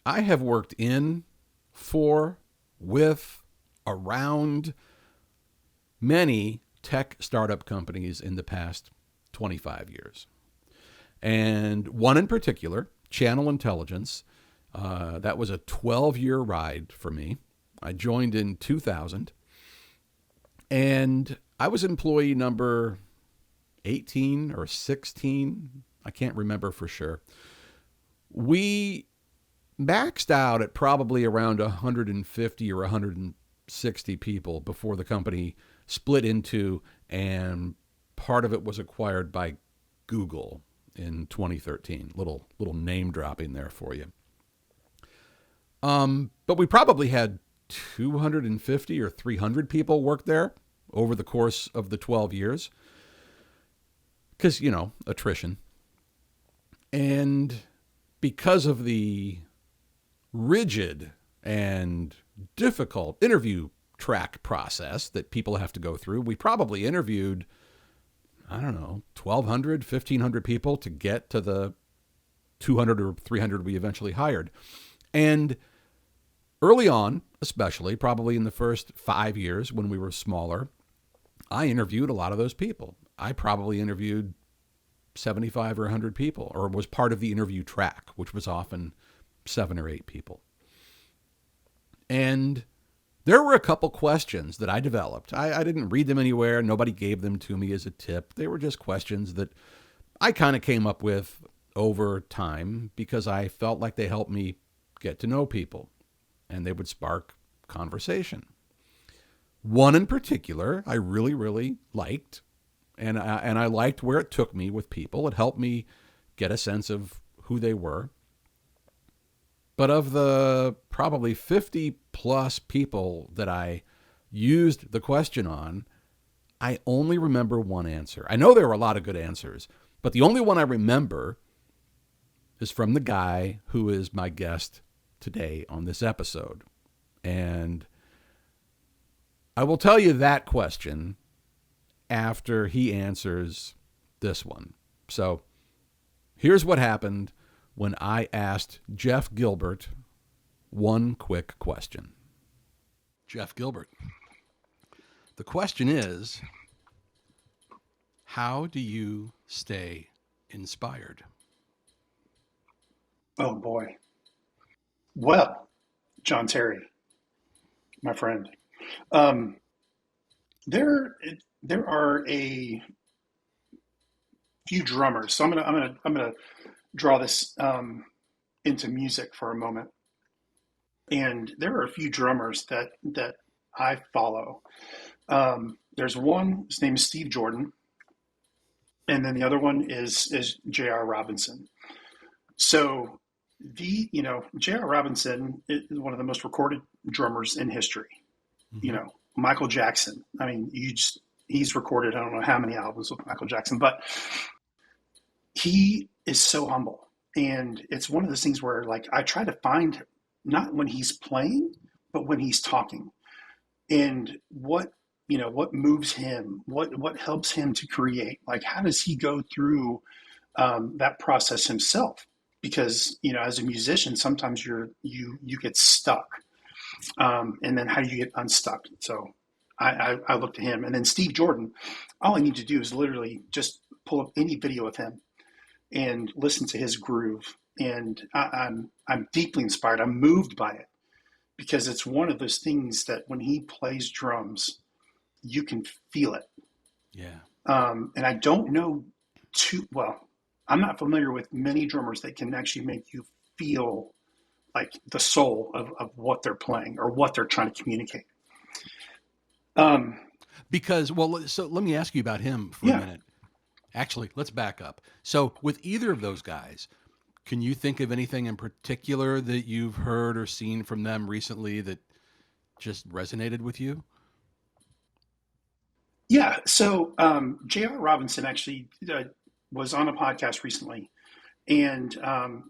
I have worked in, for, with, around many tech startup companies in the past 25 years. And one in particular, Channel Intelligence, that was a 12-year ride for me. I joined in 2000, and I was employee number 18 or 16. I can't remember for sure. We maxed out at probably around 150 or 160 people before the company split into, and part of it was acquired by Google in 2013. Little name dropping there for you. But we probably had 250 or 300 people work there over the course of the 12 years. Because, attrition. And because of the rigid and difficult interview track process that people have to go through, we probably interviewed, 1,200, 1,500 people to get to the 200 or 300 we eventually hired. And early on, especially, probably in the first 5 years when we were smaller, I interviewed a lot of those people. I probably interviewed 75 or 100 people, or was part of the interview track, which was often 7 or 8 people. And there were a couple questions that I developed. I didn't read them anywhere. Nobody gave them to me as a tip. They were just questions that I kind of came up with over time because I felt like they helped me get to know people, and they would spark conversation. One in particular I really, really liked, and I liked where it took me with people. It helped me get a sense of who they were. But of the probably 50 plus people that I used the question on, I only remember one answer. I know there were a lot of good answers, but the only one I remember is from the guy who is my guest today on this episode. And I will tell you that question after he answers this one. So here's what happened when I asked Geoff Gilbert one quick question. Geoff Gilbert, the question is, how do you stay inspired? Oh boy. Well, John Terry, my friend, um, there there are a few drummers. So I'm gonna draw this into music for a moment. And there are a few drummers that I follow. There's one. His name is Steve Jordan, and then the other one is J.R. Robinson. So J.R. Robinson is one of the most recorded drummers in history. You Mm-hmm. know, Michael Jackson. I mean, he's recorded I don't know how many albums with Michael Jackson, but he is so humble. And it's one of those things where like I try to find not when he's playing, but when he's talking. And what moves him, what helps him to create. Like how does he go through that process himself? Because as a musician, sometimes you get stuck, and then how do you get unstuck? So I look to him, and then Steve Jordan. All I need to do is literally just pull up any video of him and listen to his groove, and I'm deeply inspired. I'm moved by it because it's one of those things that when he plays drums, you can feel it. Yeah. And I don't know too well. I'm not familiar with many drummers that can actually make you feel like the soul of what they're playing or what they're trying to communicate. Um, Because, so let me ask you about him for a yeah, minute. Actually, let's back up. So, with either of those guys, can you think of anything in particular that you've heard or seen from them recently that just resonated with you? yeah. So J.R. Robinson actually was on a podcast recently, and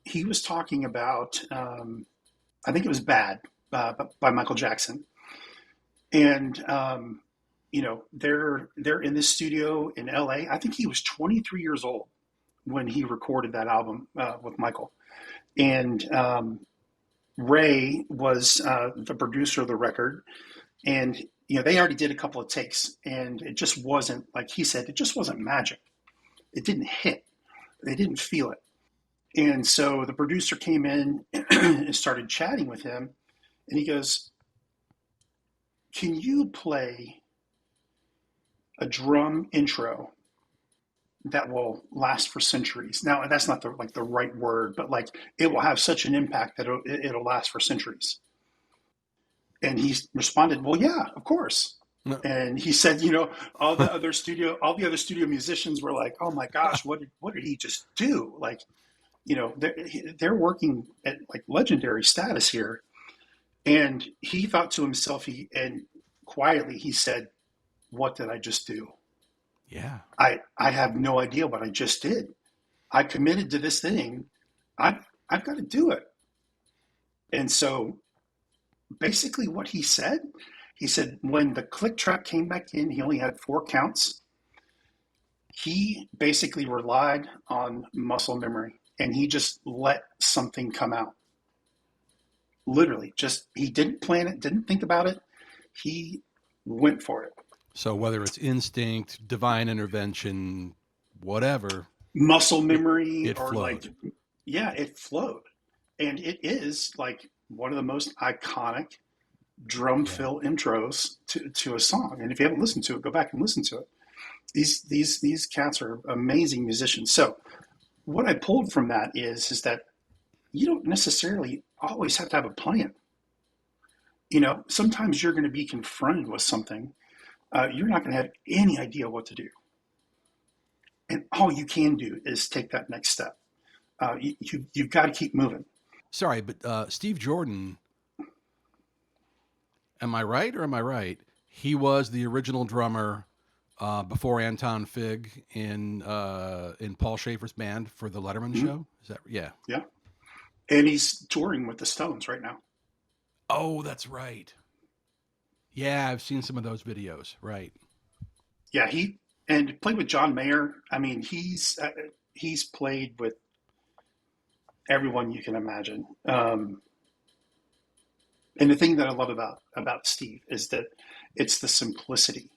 he was talking about I think it was "Bad" by Michael Jackson, and they're in this studio in L.A. I think he was 23 years old when he recorded that album with Michael, and Ray was the producer of the record, and they already did a couple of takes, and it just wasn't like he said. It just wasn't magic. It didn't hit. They didn't feel it. And so the producer came in and started chatting with him, and he goes, "Can you play a drum intro that will last for centuries?" Now, that's not the right word, but like it will have such an impact that it'll last for centuries. And he responded, "Well, yeah, of course." No. And he said, all the other studio musicians were like, "Oh my gosh, what did he just do?" Like, they're working at like legendary status here. And he thought to himself, and quietly he said, "What did I just do? Yeah. I have no idea what I just did. I committed to this thing. I've got to do it." And so basically what he said when the click track came back in, he only had 4 counts. He basically relied on muscle memory, and he just let something come out. Literally, just he didn't plan it, didn't think about it. He went for it. So whether it's instinct, divine intervention, whatever, Muscle it, memory, it or like, flowed. yeah, it flowed. And it is like one of the most iconic drum Yeah. fill intros to a song. And if you haven't listened to it, go back and listen to it. These cats are amazing musicians. So what I pulled from that is that you don't necessarily always have to have a plan. Sometimes you're going to be confronted with something. You're not going to have any idea what to do. And all you can do is take that next step. You've got to keep moving. Sorry, but Steve Jordan, am I right or am I right? He was the original drummer before Anton Fig in Paul Schaefer's band for the Letterman Mm-hmm. show. Is that yeah? Yeah. And he's touring with the Stones right now. Oh, that's right. Yeah, I've seen some of those videos. Right. Yeah, and played with John Mayer. I mean, he's played with everyone you can imagine. And the thing that I love about Steve is that it's the simplicity.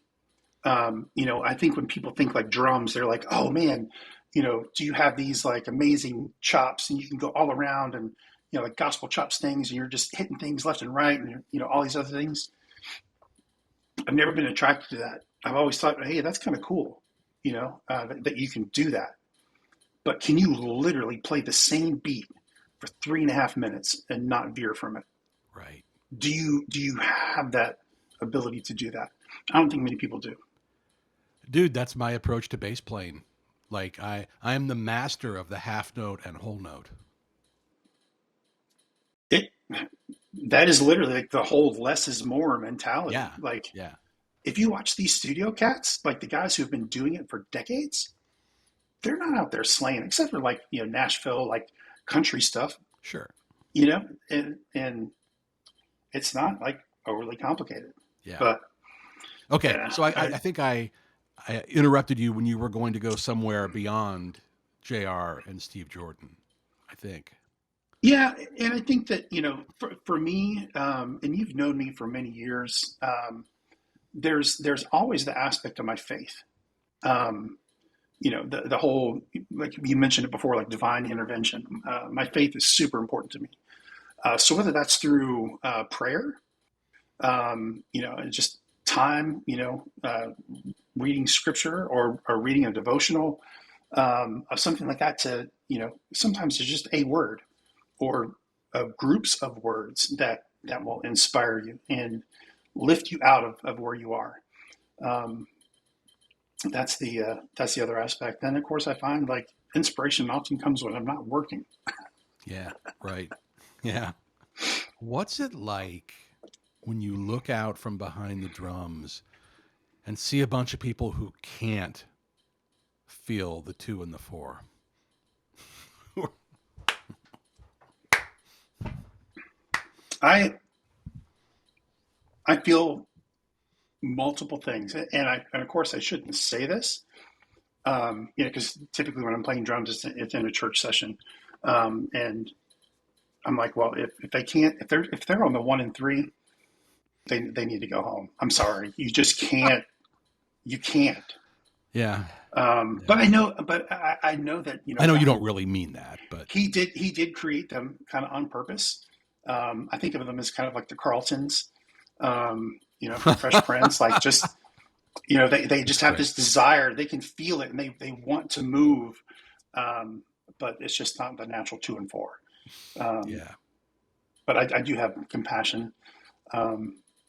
I think when people think like drums, they're like, "Oh man, do you have these like amazing chops and you can go all around and like gospel chops things and you're just hitting things left and right and all these other things." I've never been attracted to that. I've always thought, hey, that's kind of cool, that you can do that. But can you literally play the same beat for 3.5 minutes and not veer from it? Right. Do you have that ability to do that? I don't think many people do. Dude, that's my approach to bass playing. Like I am the master of the half note and whole note. It that is literally like the whole less is more mentality. Yeah. Like Yeah. if you watch these studio cats, like the guys who've been doing it for decades, they're not out there slaying, except for like Nashville, like country stuff, Sure. and it's not like overly complicated. Yeah. But Okay. yeah, So I think I interrupted you when you were going to go somewhere beyond JR and Steve Jordan, I think. yeah, and I think that for me, and you've known me for many years, there's always the aspect of my faith. Um, the whole, like you mentioned it before, like divine intervention. My faith is super important to me. So whether that's through prayer, just time, reading scripture or reading a devotional, of something like that, to sometimes it's just a word or groups of words that will inspire you and lift you out of where you are. Um, that's the other aspect. Then of course I find like inspiration often comes when I'm not working. Yeah. Right. Yeah. What's it like when you look out from behind the drums and see a bunch of people who can't feel the two and the four? I I feel multiple things, and of course I shouldn't say this, because typically when I'm playing drums, it's in a church session, and I'm like, well, if they can't, if they're on the 1 and 3, they need to go home. I'm sorry, you just can't. You can't. Yeah. But I know that I know you don't really mean that, but he did create them kind of on purpose. I think of them as kind of like the Carltons, from Fresh Prince, like just they just have right. this desire. They can feel it, and they want to move, but it's just not the natural 2 and 4. Um, Yeah. but I do have compassion.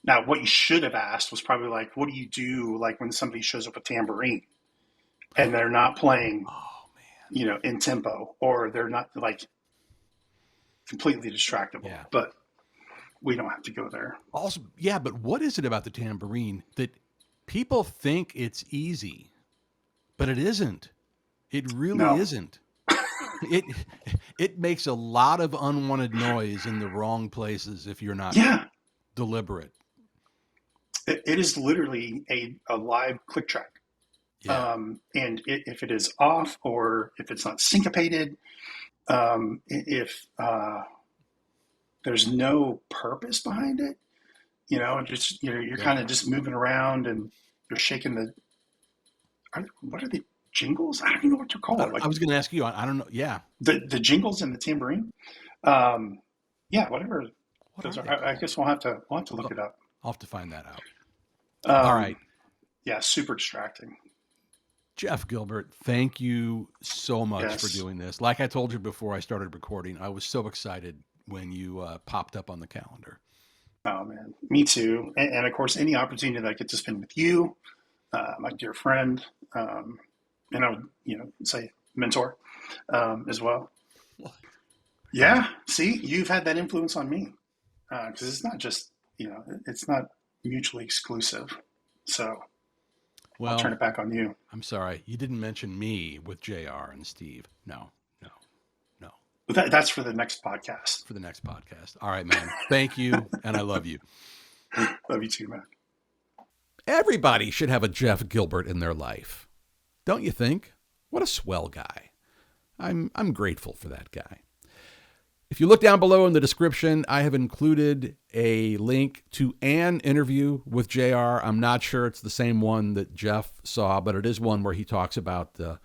Now, what you should have asked was probably like, what do you do like when somebody shows up with tambourine and they're not playing, Oh man. in tempo, or they're not like completely distractible. Yeah. But we don't have to go there. Also, yeah, but what is it about the tambourine that people think it's easy, but it isn't? It really No. isn't. It it makes a lot of unwanted noise in the wrong places if you're not Yeah, deliberate. it is literally a live click track. Yeah. And if it is off, or if it's not syncopated, if there's no purpose behind it, just you're Yeah. kind of just moving around and you're shaking what are the jingles? I don't even know what they're called. I Like was going to ask you. I don't know. Yeah. the jingles and the tambourine. Um, yeah, whatever What those are are. they I called? guess we'll have to look Oh, it up. I'll have to find that out. All Um, right. yeah, super distracting. Geoff Gilbert, thank you so much for Yes. doing this. Like I told you before I started recording, I was so excited when you popped up on the calendar. Oh man, me too. And of course, any opportunity that I get to spend with you, my dear friend, and I would, say mentor, as well. Yeah. Yeah. See, you've had that influence on me, because it's not just, it's not mutually exclusive. So I'll turn Well, it back on you. I'm sorry. You didn't mention me with JR and Steve. No, no, no. But that's for the next podcast. For the next podcast. All right, man. Thank you. And I love you. Love you too, man. Everybody should have a Geoff Gilbert in their life. Don't you think? What a swell guy. I'm grateful for that guy. If you look down below in the description, I have included a link to an interview with JR. I'm not sure it's the same one that Geoff saw, but it is one where he talks about the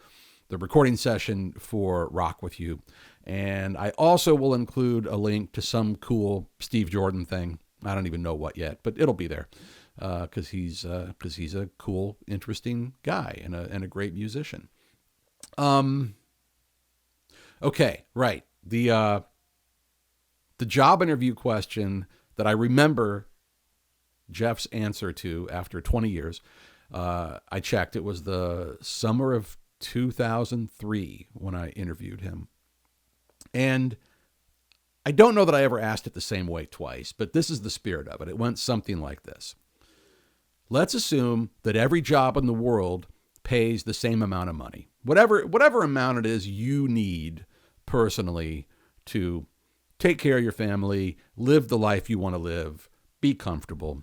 recording session for Rock With You. And I also will include a link to some cool Steve Jordan thing. I don't even know what yet, but it'll be there because he's a cool, interesting guy and a great musician. Okay, right. The job interview question that I remember Geoff's answer to after 20 years, I checked. It was the summer of 2003 when I interviewed him. And I don't know that I ever asked it the same way twice, but this is the spirit of it. It went something like this. Let's assume that every job in the world pays the same amount of money. Whatever amount it is you need personally to take care of your family, live the life you want to live, be comfortable.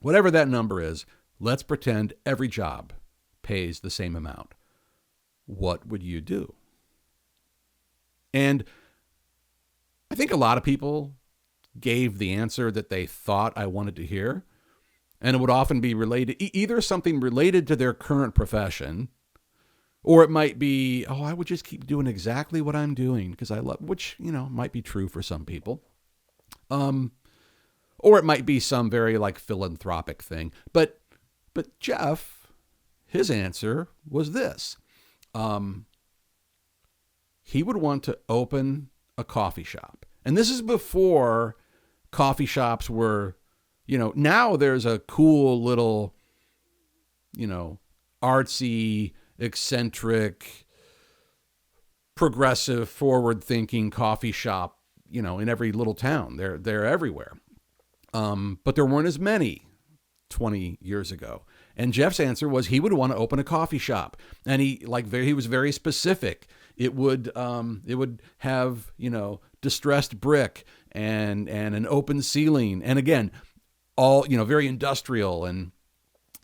Whatever that number is, let's pretend every job pays the same amount. What would you do? And I think a lot of people gave the answer that they thought I wanted to hear. And it would often be related, either something related to their current profession, or it might be, I would just keep doing exactly what I'm doing because I love, which, might be true for some people. Or it might be some very philanthropic thing. But Geoff, his answer was this. He would want to open a coffee shop. And this is before coffee shops were, now there's a cool little, artsy, eccentric, progressive, forward-thinking coffee shop, in every little town. They're everywhere. But there weren't as many 20 years ago. And Geoff's answer was he would want to open a coffee shop. And he was very specific. It would have, distressed brick and an open ceiling. And again, all, very industrial and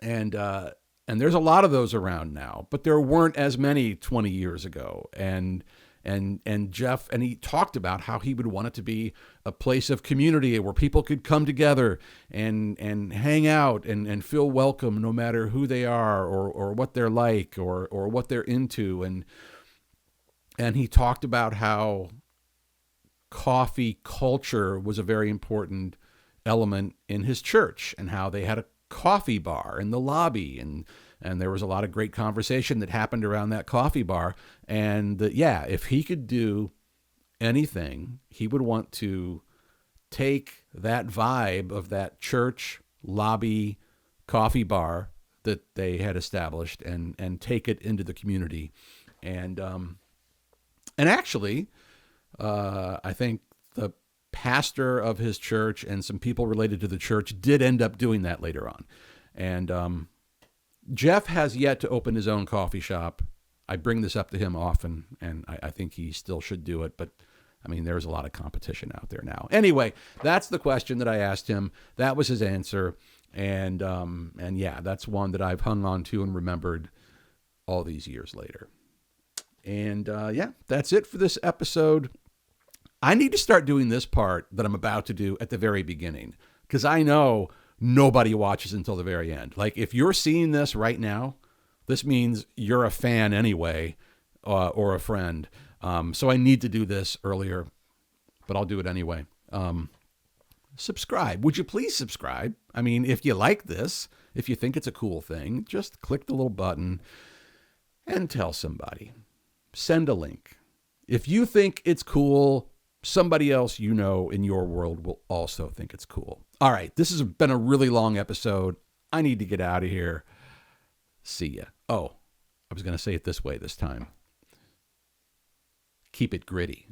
there's a lot of those around now, but there weren't as many 20 years ago. And And Geoff, and he talked about how he would want it to be a place of community where people could come together and hang out and feel welcome no matter who they are or what they're like or what they're into. And he talked about how coffee culture was a very important element in his church and how they had a coffee bar in the lobby, and there was a lot of great conversation that happened around that coffee bar. And that, yeah, if he could do anything, he would want to take that vibe of that church lobby coffee bar that they had established and take it into the community. And actually, I think the pastor of his church and some people related to the church did end up doing that later on. And Geoff has yet to open his own coffee shop. I bring this up to him often, and I think he still should do it. But, I mean, there's a lot of competition out there now. Anyway, that's the question that I asked him. That was his answer. And yeah, that's one that I've hung on to and remembered all these years later. And yeah, that's it for this episode. I need to start doing this part that I'm about to do at the very beginning, because I know nobody watches until the very end. Like, if you're seeing this right now, this means you're a fan anyway, or a friend. So I need to do this earlier, but I'll do it anyway. Subscribe. Would you please subscribe? I mean, if you like this, if you think it's a cool thing, just click the little button and tell somebody. Send a link. If you think it's cool, somebody else you know in your world will also think it's cool. All right, this has been a really long episode. I need to get out of here. See ya. Oh, I was going to say it this way this time. Keep it gritty.